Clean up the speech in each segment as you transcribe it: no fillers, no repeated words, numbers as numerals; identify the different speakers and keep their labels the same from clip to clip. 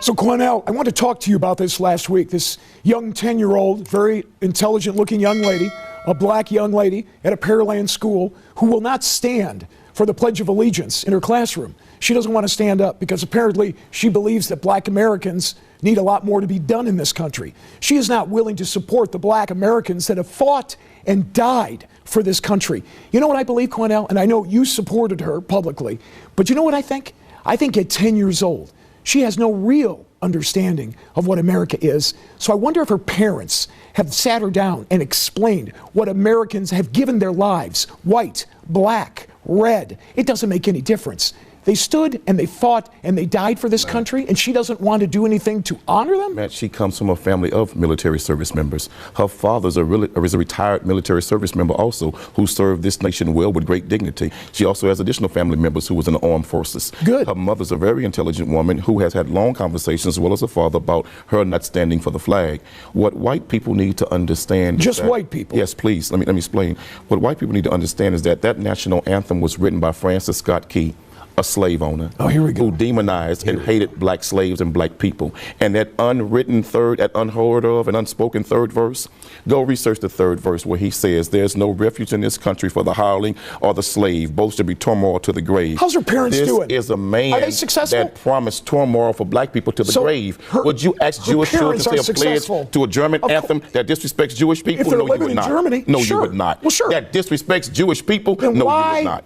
Speaker 1: So Cornell, I want to talk to you about this last week. This young 10-year-old, very intelligent-looking young lady, a black young lady at a Pearland school who will not stand for the Pledge of Allegiance in her classroom. She doesn't want to stand up because apparently she believes that black Americans need a lot more to be done in this country. She is not willing to support the black Americans that have fought and died for this country. You know what I believe, Cornell? And I know you supported her publicly, but you know what I think? I think at 10 years old, she has no real understanding of what America is. So I wonder if her parents have sat her down and explained what Americans have given their lives, white, black, red. It doesn't make any difference. They stood and they fought and they died for this country, and she doesn't want to do anything to honor them?
Speaker 2: Matt, she comes from a family of military service members. Her father's is a retired military service member also, who served this nation well with great dignity. She also has additional family members who was in the armed forces.
Speaker 1: Good.
Speaker 2: Her mother's a very intelligent woman who has had long conversations, as well as her father, about her not standing for the flag. What white people need to understand...
Speaker 1: Just white people?
Speaker 2: Yes, please. Let me explain. What white people need to understand is that national anthem was written by Francis Scott Key, a slave owner, who demonized and hated black slaves and black people. And that unwritten third, that unheard of and unspoken third verse, go research the third verse where he says, "There's no refuge in this country for the hireling or the slave. Both should be turmoil to the grave."
Speaker 1: How's her parents doing?
Speaker 2: This is a man that promised turmoil for black people to the grave. Would you ask Jewish children to say a pledge to a German anthem that disrespects Jewish people?
Speaker 1: No, you would not.
Speaker 2: Germany, no, you would not.
Speaker 1: Well, sure.
Speaker 2: That disrespects Jewish people?
Speaker 1: Then
Speaker 2: no, you would not.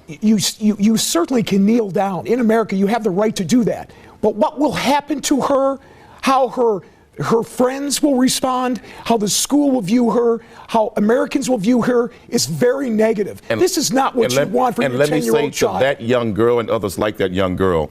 Speaker 1: You certainly can kneel down. In America, you have the right to do that. But what will happen to her, how her friends will respond, how the school will view her, how Americans will view her is very negative. And this is not what you want for your 10-year-old child.
Speaker 2: And let me say to that young girl and others like that young girl,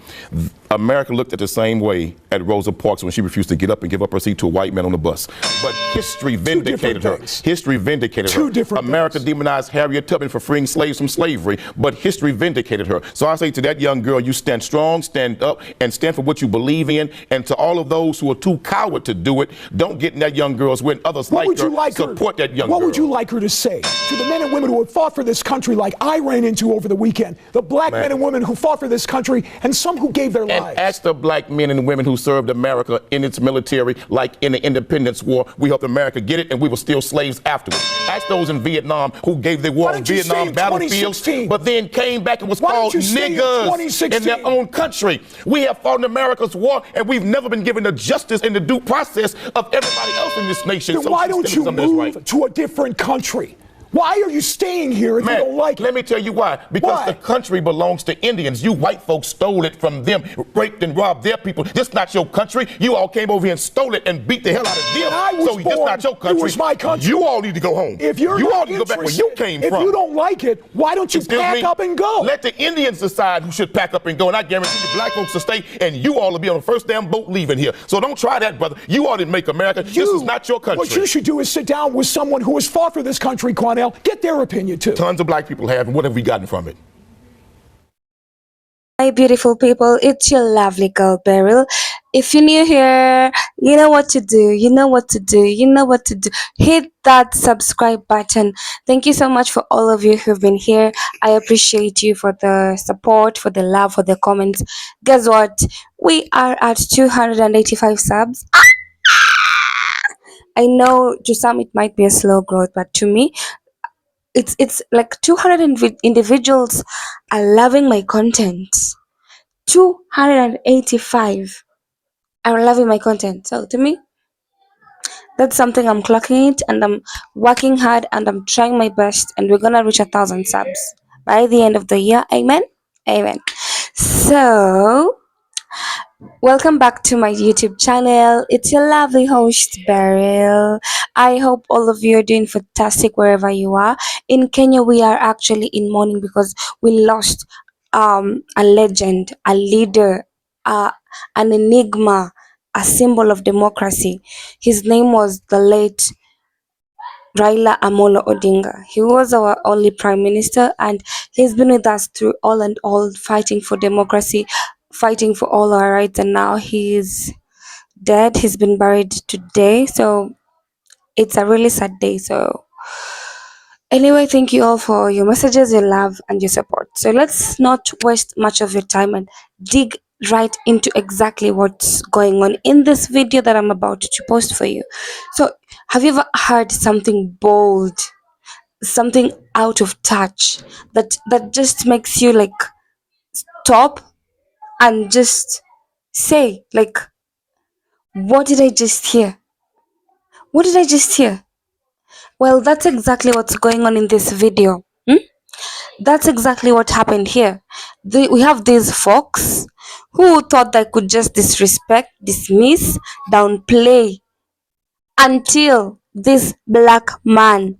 Speaker 2: America looked at the same way at Rosa Parks when she refused to get up and give up her seat to a white man on the bus. But history vindicated her. History vindicated her. America demonized Harriet Tubman for freeing slaves from slavery, but history vindicated her. So I say to that young girl, you stand strong, stand up, and stand for what you believe in. And to all of those who are too coward to do it, don't get in that young girl's way. Others like her, support that young girl.
Speaker 1: What would you like her to say to the men and women who have fought for this country, like I ran into over the weekend, the black men and women who fought for this country, and some who gave their lives?
Speaker 2: And ask the black men and women who served America in its military, like in the Independence War. We helped America get it, and we were still slaves afterwards. Ask those in Vietnam who gave their war on Vietnam battlefields, but then came back and was called niggers in their own country. We have fought in America's war, and we've never been given the justice and the due process of everybody else in this nation.
Speaker 1: Then why don't you move to a different country? Why are you staying here if you don't like it?
Speaker 2: Let me tell you why. Because the country belongs to Indians. You white folks stole it from them, raped and robbed their people. This not your country. You all came over here and stole it and beat the hell out of them. So this not your country.
Speaker 1: It was my country.
Speaker 2: You all need to go home.
Speaker 1: If you're
Speaker 2: you all need to go back where you came from.
Speaker 1: If you don't like it, why don't you pack up and go?
Speaker 2: Let the Indians decide who should pack up and go. And I guarantee you black folks will stay, and you all will be on the first damn boat leaving here. So don't try that, brother. You all didn't make America. This is not your country.
Speaker 1: What you should do is sit down with someone who has fought for this country, Cornell. Get their opinion. Too.
Speaker 2: Tons of black people have, and what have we gotten from it?
Speaker 3: Hi, beautiful people. It's your lovely girl, Beryl. If you're new here, you know what to do. You know what to do. You know what to do. Hit that subscribe button. Thank you so much for all of you who've been here. I appreciate you for the support, for the love, for the comments. Guess what? We are at 285 subs. I know to some it might be a slow growth, but to me, it's like 200 individuals are loving my content. 285 are loving my content. So to me, that's something I'm clocking it, and I'm working hard, and I'm trying my best, and we're gonna reach 1,000 subs by the end of the year. Amen. Amen. So welcome back to my YouTube channel. It's your lovely host, Beryl. I hope all of you are doing fantastic wherever you are. In Kenya, we are actually in mourning because we lost a legend, a leader, an enigma, a symbol of democracy. His name was the late Raila Amolo Odinga. He was our only prime minister, and he's been with us through all and all, fighting for democracy, fighting for all our rights, and now he's dead. He's been buried today, so it's a really sad day. So anyway, thank you all for your messages, your love, and your support. So let's not waste much of your time and dig right into exactly what's going on in this video that I'm about to post for you. So, have you ever heard something bold, something out of touch, that just makes you like stop and just say, like, what did I just hear? What did I just hear? Well, that's exactly what's going on in this video. That's exactly what happened here. We have these folks who thought they could just disrespect, dismiss, downplay until this black man,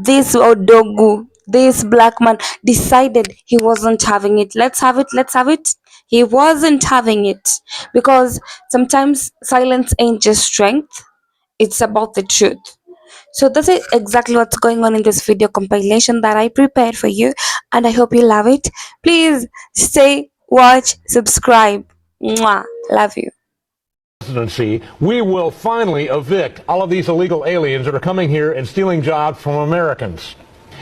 Speaker 3: this Odogu, this black man decided he wasn't having it. Let's have it, let's have it. He wasn't having it because sometimes silence ain't just strength, it's about the truth. So that's exactly what's going on in this video compilation that I prepared for you, and I hope you love it. Please stay, watch, subscribe. Mwah. Love you.
Speaker 4: Presidency, we will finally evict all of these illegal aliens that are coming here and stealing jobs from Americans.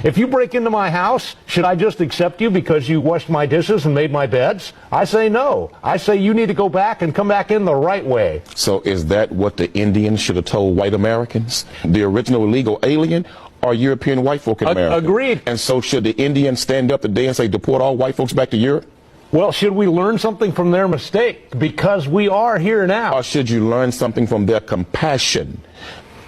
Speaker 4: If you break into my house, should I just accept you because you washed my dishes and made my beds? I say no. I say you need to go back and come back in the right way.
Speaker 2: So is that what the Indians should have told white Americans? The original illegal alien or European white folk in America?
Speaker 4: Agreed.
Speaker 2: And so should the Indians stand up today and say deport all white folks back to Europe?
Speaker 4: Well, should we learn something from their mistake? Because we are here now.
Speaker 2: Or should you learn something from their compassion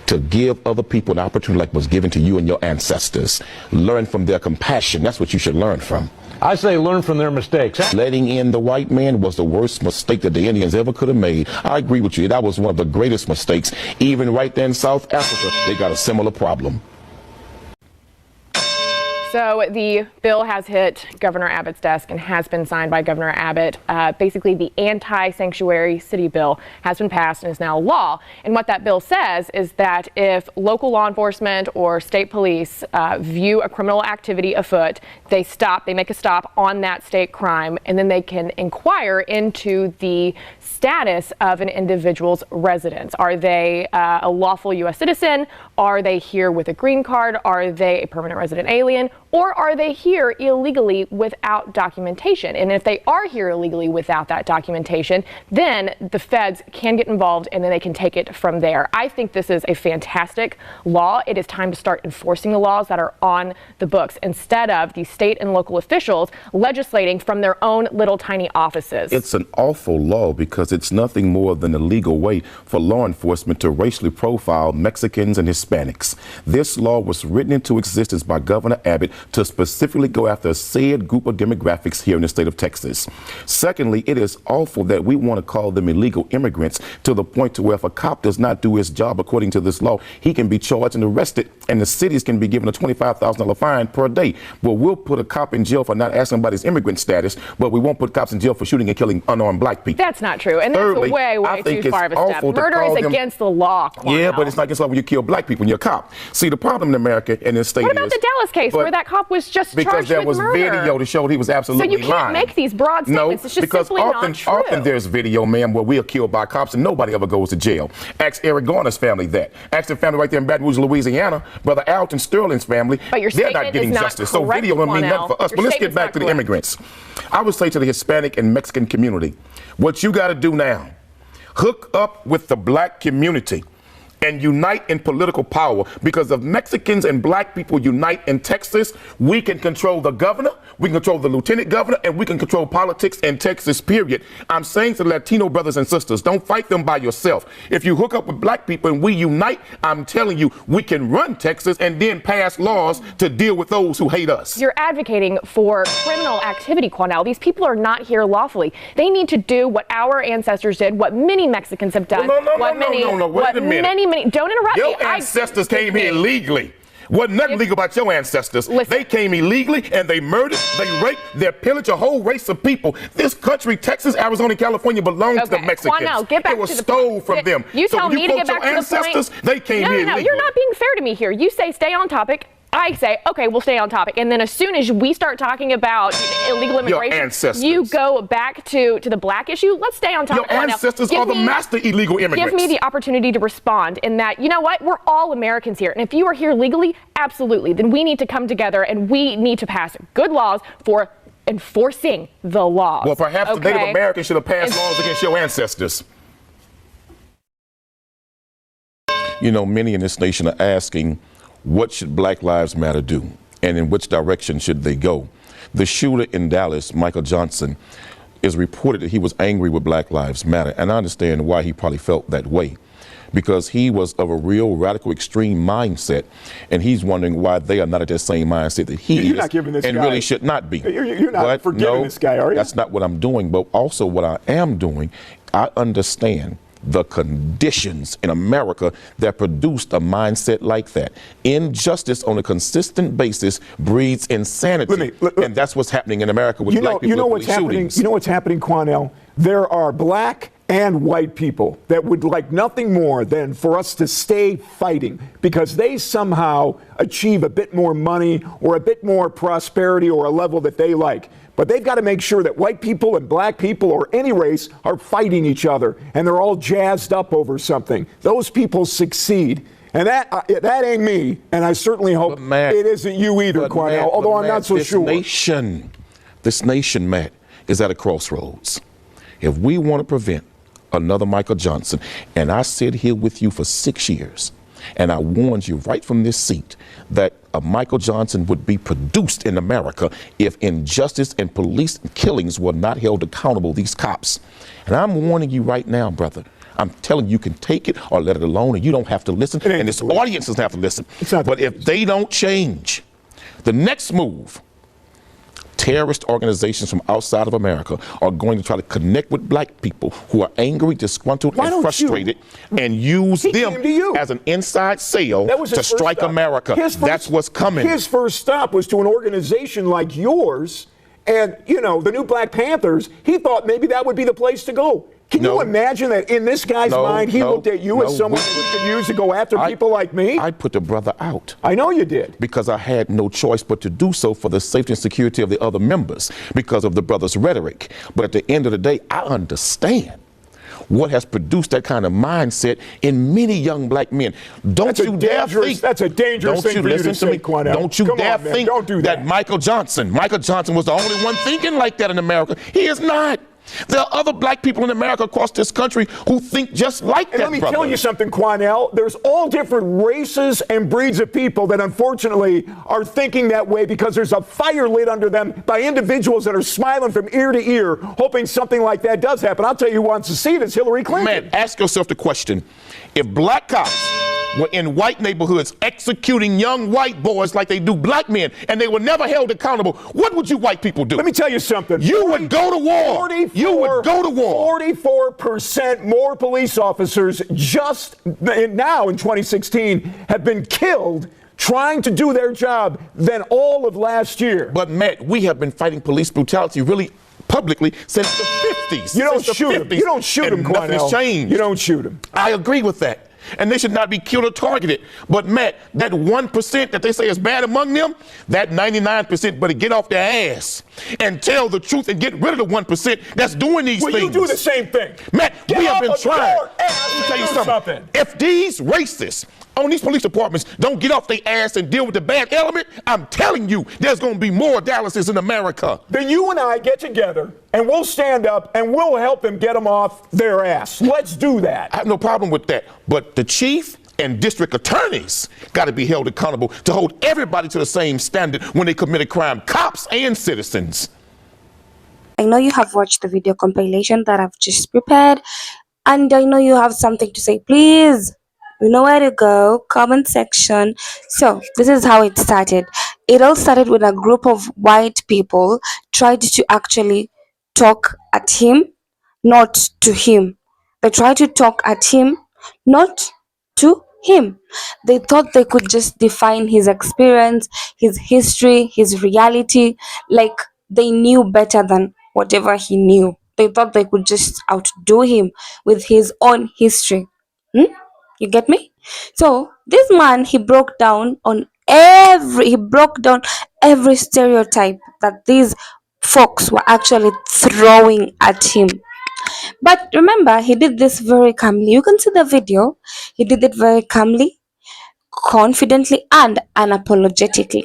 Speaker 2: to give other people an opportunity like was given to you and your ancestors? Learn from their compassion. That's what you should learn from.
Speaker 4: I say learn from their mistakes.
Speaker 2: Letting in the white man was the worst mistake that the Indians ever could have made. I agree with you. That was one of the greatest mistakes. Even right there in South Africa, they got a similar problem.
Speaker 5: So the bill has hit Governor Abbott's desk and has been signed by Governor Abbott. Basically, the anti-sanctuary city bill has been passed and is now law. And what that bill says is that if local law enforcement or state police view a criminal activity afoot, they make a stop on that state crime, and then they can inquire into the status of an individual's residence. Are they a lawful U.S. citizen? Are they here with a green card? Are they a permanent resident alien? Or are they here illegally without documentation? And if they are here illegally without that documentation, then the feds can get involved and then they can take it from there. I think this is a fantastic law. It is time to start enforcing the laws that are on the books instead of the state and local officials legislating from their own little tiny offices.
Speaker 2: It's an awful law because it's nothing more than a legal way for law enforcement to racially profile Mexicans and Hispanics. This law was written into existence by Governor Abbott to specifically go after a said group of demographics here in the state of Texas. Secondly, it is awful that we want to call them illegal immigrants to the point to where if a cop does not do his job according to this law, he can be charged and arrested, and the cities can be given a $25,000 fine per day. Well, we'll put a cop in jail for not asking about his immigrant status, but we won't put cops in jail for shooting and killing unarmed black people.
Speaker 5: That's not true, and
Speaker 2: Thirdly,
Speaker 5: that's way too far of a step. Murder is against the law.
Speaker 2: Yeah, but it's not against the law when you kill black people and you're a cop. See, the problem in America and this state
Speaker 5: What about the Dallas case where that cop was just
Speaker 2: because there was
Speaker 5: murder?
Speaker 2: video to show he was absolutely lying.
Speaker 5: So you can't make these broad statements.
Speaker 2: No,
Speaker 5: it's just
Speaker 2: because
Speaker 5: simply not true.
Speaker 2: often there's video, ma'am, where we are killed by cops and nobody ever goes to jail. Ask Eric Garner's family that. Ask the family right there in Baton Rouge, Louisiana. Brother Alton Sterling's family,
Speaker 5: but your
Speaker 2: they're not getting justice. So video don't mean nothing for us. But let's get back to the immigrants. I would say to the Hispanic and Mexican community, what you got to do now, hook up with the black community and unite in political power, because if Mexicans and black people unite in Texas, we can control the governor, we can control the lieutenant governor, and we can control politics in Texas, period. I'm saying to the Latino brothers and sisters, don't fight them by yourself. If you hook up with black people and we unite, I'm telling you, we can run Texas and then pass laws to deal with those who hate us.
Speaker 5: You're advocating for criminal activity, Quanell. These people are not here lawfully. They need to do what our ancestors did, what many Mexicans have done.
Speaker 2: No, wait a minute.
Speaker 5: Don't interrupt me.
Speaker 2: Your ancestors came here illegally. Wasn't nothing legal about your ancestors.
Speaker 5: Listen.
Speaker 2: They came illegally and they murdered, they raped, they pillaged a whole race of people. This country, Texas, Arizona, California, belongs to the Mexicans.
Speaker 5: Quanell, get back
Speaker 2: it was
Speaker 5: to the
Speaker 2: stole from them.
Speaker 5: You
Speaker 2: so
Speaker 5: tell me to get back to the point.
Speaker 2: They came here illegally.
Speaker 5: No, you're not being fair to me here. You say stay on topic. I say, okay, we'll stay on topic. And then as soon as we start talking about illegal immigration, you go back to the black issue. Let's stay on topic.
Speaker 2: Your ancestors are the master illegal immigrants.
Speaker 5: Give me the opportunity to respond in that, you know what, we're all Americans here. And if you are here legally, absolutely, then we need to come together and we need to pass good laws for enforcing the laws.
Speaker 2: Well, perhaps the Native
Speaker 5: okay?
Speaker 2: Americans should have passed laws against your ancestors. You know, many in this nation are asking, what should Black Lives Matter do? And in which direction should they go? The shooter in Dallas, Michael Johnson, is reported that he was angry with Black Lives Matter. And I understand why he probably felt that way. Because he was of a real radical extreme mindset, and he's wondering why they are not at that same mindset that he
Speaker 1: You're
Speaker 2: is,
Speaker 1: not giving this
Speaker 2: and
Speaker 1: guy,
Speaker 2: really should not be.
Speaker 1: You're not
Speaker 2: But
Speaker 1: forgiving this guy, are you?
Speaker 2: That's not what I'm doing. But also what I am doing, I understand the conditions in America that produced a mindset like that. Injustice on a consistent basis breeds insanity, and that's what's happening in America with black people.
Speaker 1: You know what's happening?
Speaker 2: Shootings.
Speaker 1: You know what's happening, Quanell? There are black and white people that would like nothing more than for us to stay fighting because they somehow achieve a bit more money or a bit more prosperity or a level that they like. But they've got to make sure that white people and black people or any race are fighting each other and they're all jazzed up over something. Those people succeed. And that ain't me, and I certainly hope it isn't you either, Quanell, although I'm not so sure.
Speaker 2: This nation, Matt, is at a crossroads. If we want to prevent another Michael Johnson, and I sit here with you for 6 years, and I warned you right from this seat that a Michael Johnson would be produced in America if injustice and police killings were not held accountable, these cops. And I'm warning you right now, brother. I'm telling you, you can take it or let it alone, and you don't have to listen, and this audience doesn't have to listen. But if they don't change, the next move, terrorist organizations from outside of America are going to try to connect with black people who are angry, disgruntled, and frustrated, and use them as an inside sale to strike America. That's what's coming.
Speaker 1: His first stop was to an organization like yours, and, you know, the new Black Panthers. He thought maybe that would be the place to go. Can you imagine that in this guy's mind, he looked at you as someone who could use to go after people like me?
Speaker 2: I put the brother out.
Speaker 1: I know you did.
Speaker 2: Because I had no choice but to do so for the safety and security of the other members because of the brother's rhetoric. But at the end of the day, I understand what has produced that kind of mindset in many young black men. Don't you dare think.
Speaker 1: That's a dangerous thing for you to say, Quanell.
Speaker 2: Don't you dare think that Michael Johnson was the only one thinking like that in America. He is not. There are other black people in America across this country who think just like that,
Speaker 1: Let me tell you something, Quanell. There's all different races and breeds of people that unfortunately are thinking that way because there's a fire lit under them by individuals that are smiling from ear to ear, hoping something like that does happen. I'll tell you who wants to see it is Hillary Clinton.
Speaker 2: Man, ask yourself the question. If black cops were in white neighborhoods executing young white boys like they do black men, and they were never held accountable, what would you white people do?
Speaker 1: Let me tell you something.
Speaker 2: You would go to war. You would go to war.
Speaker 1: 44% more police officers just now in 2016 have been killed trying to do their job than all of last year.
Speaker 2: But Matt, we have been fighting police brutality really publicly since the 50s.
Speaker 1: You don't shoot them. You don't shoot them, Quanell.
Speaker 2: Nothing's changed.
Speaker 1: You don't shoot them.
Speaker 2: I agree with that. And they should not be killed or targeted. But Matt, that 1% that they say is bad among them, that 99% better get off their ass and tell the truth and get rid of the 1% that's doing these things.
Speaker 1: Well, you do the same thing.
Speaker 2: Matt, we have been trying. Let me tell you something. If these racists on these police departments don't get off their ass and deal with the bad element, I'm telling you, there's going to be more Dallases in America.
Speaker 1: Then you and I get together and we'll stand up and we'll help them get them off their ass. Let's do that.
Speaker 2: I have no problem with that. But the chief and district attorneys got to be held accountable to hold everybody to the same standard when they commit a crime, cops and citizens.
Speaker 3: I know you have watched the video compilation that I've just prepared, and I know you have something to say. Please, you know where to go, comment section. So this is how it started. It all started when a group of white people tried to actually talk at him, not to him. They tried to talk at him, not to him. They thought they could just define his experience, his history, his reality, like they knew better than whatever he knew. They thought they could just outdo him with his own history. You get me? So this man, he broke down every stereotype that these folks were actually throwing at him. But remember, he did this very calmly. You can see the video. He did it very calmly, confidently, and unapologetically.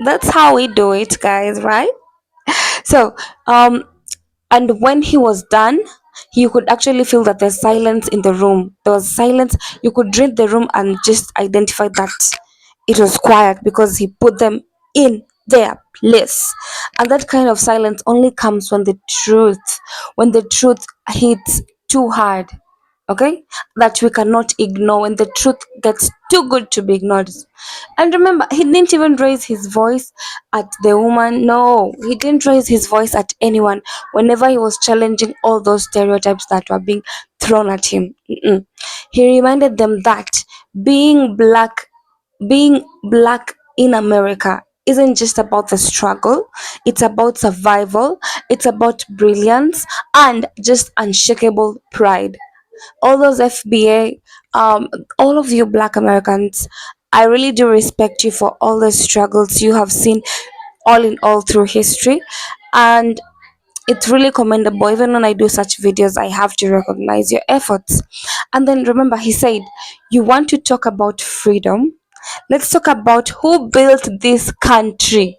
Speaker 3: That's how we do it, guys, right? So, and when he was done, you could actually feel that there's silence in the room. There was silence. You could read the room and just identify that it was quiet because he put them in their place. And that kind of silence only comes when the truth hits too hard. Okay, that we cannot ignore when the truth gets too good to be ignored. And remember, he didn't even raise his voice at the woman. No, he didn't raise his voice at anyone whenever he was challenging all those stereotypes that were being thrown at him. Mm-mm. He reminded them that being black being black in America isn't just about the struggle, it's about survival, it's about brilliance, and just unshakable pride. All those FBA, um, all of you Black Americans, I really do respect you for all the struggles you have seen, all in all through history, and it's really commendable. Even when I do such videos, I have to recognize your efforts. And then remember, he said, "You want to talk about freedom? Let's talk about who built this country."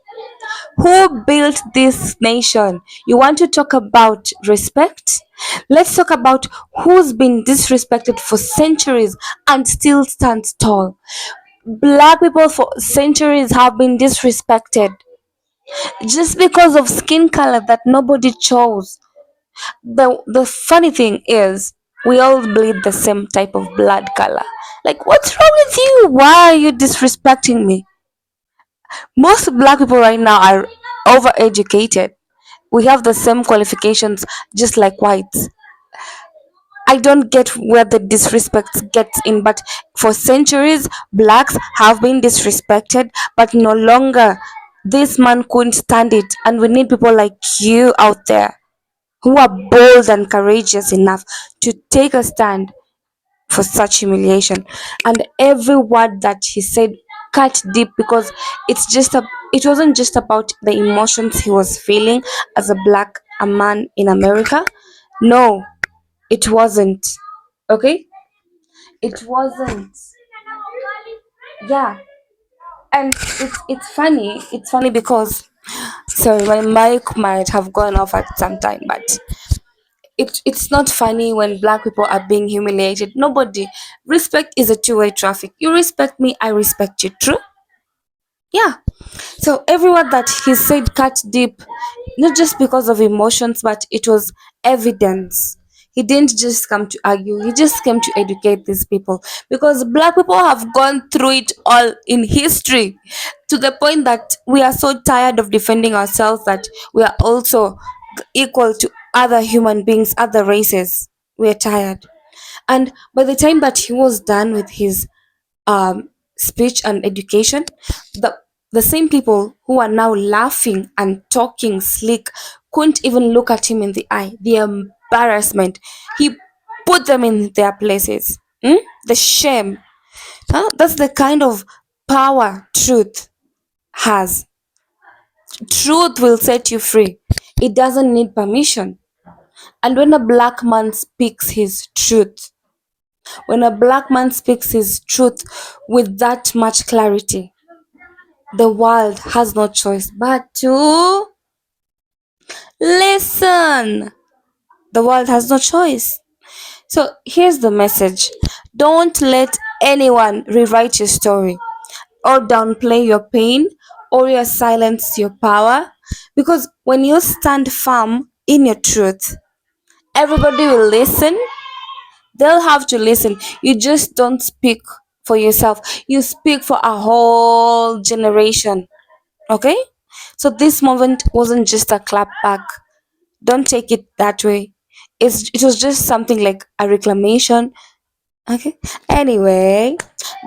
Speaker 3: Who built this nation? You want to talk about respect? Let's talk about who's been disrespected for centuries and still stands tall. Black people for centuries have been disrespected just because of skin color that nobody chose. The funny thing is, we all bleed the same type of blood color. Like, what's wrong with you? Why are you disrespecting me? Most black people right now are overeducated. We have the same qualifications just like whites. I don't get where the disrespect gets in, but for centuries, blacks have been disrespected, but no longer. This man couldn't stand it, and we need people like you out there who are bold and courageous enough to take a stand for such humiliation. And every word that he said cut deep because it wasn't just about the emotions he was feeling as a man in America. No, it wasn't. Okay? It wasn't. Yeah. And it's funny. It's funny because sorry, my mic might have gone off at some time, but it's not funny when black people are being humiliated. Nobody. Respect is a two-way traffic. You respect me, I respect you. True? Yeah. So every word that he said cut deep, not just because of emotions, but it was evidence. He didn't just come to argue, he just came to educate these people because black people have gone through it all in history to the point that we are so tired of defending ourselves that we are also equal to other human beings, other races. We're tired. And by the time that he was done with his speech and education, the the same people who are now laughing and talking slick couldn't even look at him in the eye. The embarrassment. He put them in their places. The shame. Huh? That's the kind of power truth has. Truth will set you free. It doesn't need permission. And when a black man speaks his truth, when a black man speaks his truth with that much clarity, the world has no choice but to listen. The world has no choice. So here's the message: don't let anyone rewrite your story or downplay your pain or your silence your power. Because when you stand firm in your truth, everybody will listen. They'll have to listen. You just don't speak for yourself, you speak for a whole generation. Okay? So this moment wasn't just a clap back. Don't take it that way. It was just something like a reclamation. Okay. Anyway,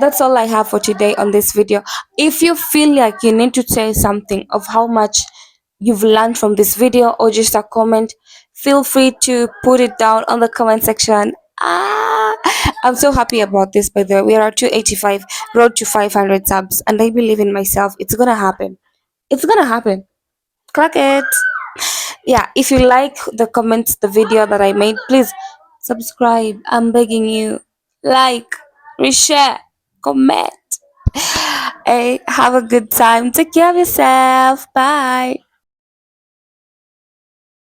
Speaker 3: that's all I have for today on this video. If you feel like you need to say something of how much you've learned from this video or just a comment, feel free to put it down on the comment section. I'm so happy about this, by the way. We are at 285, road to 500 subs, and I believe in myself. It's gonna happen. It's gonna happen. Clock it. Yeah, if you like the video that I made, please subscribe. I'm begging you. Like, reshare, comment. Hey, have a good time. Take care of yourself. Bye.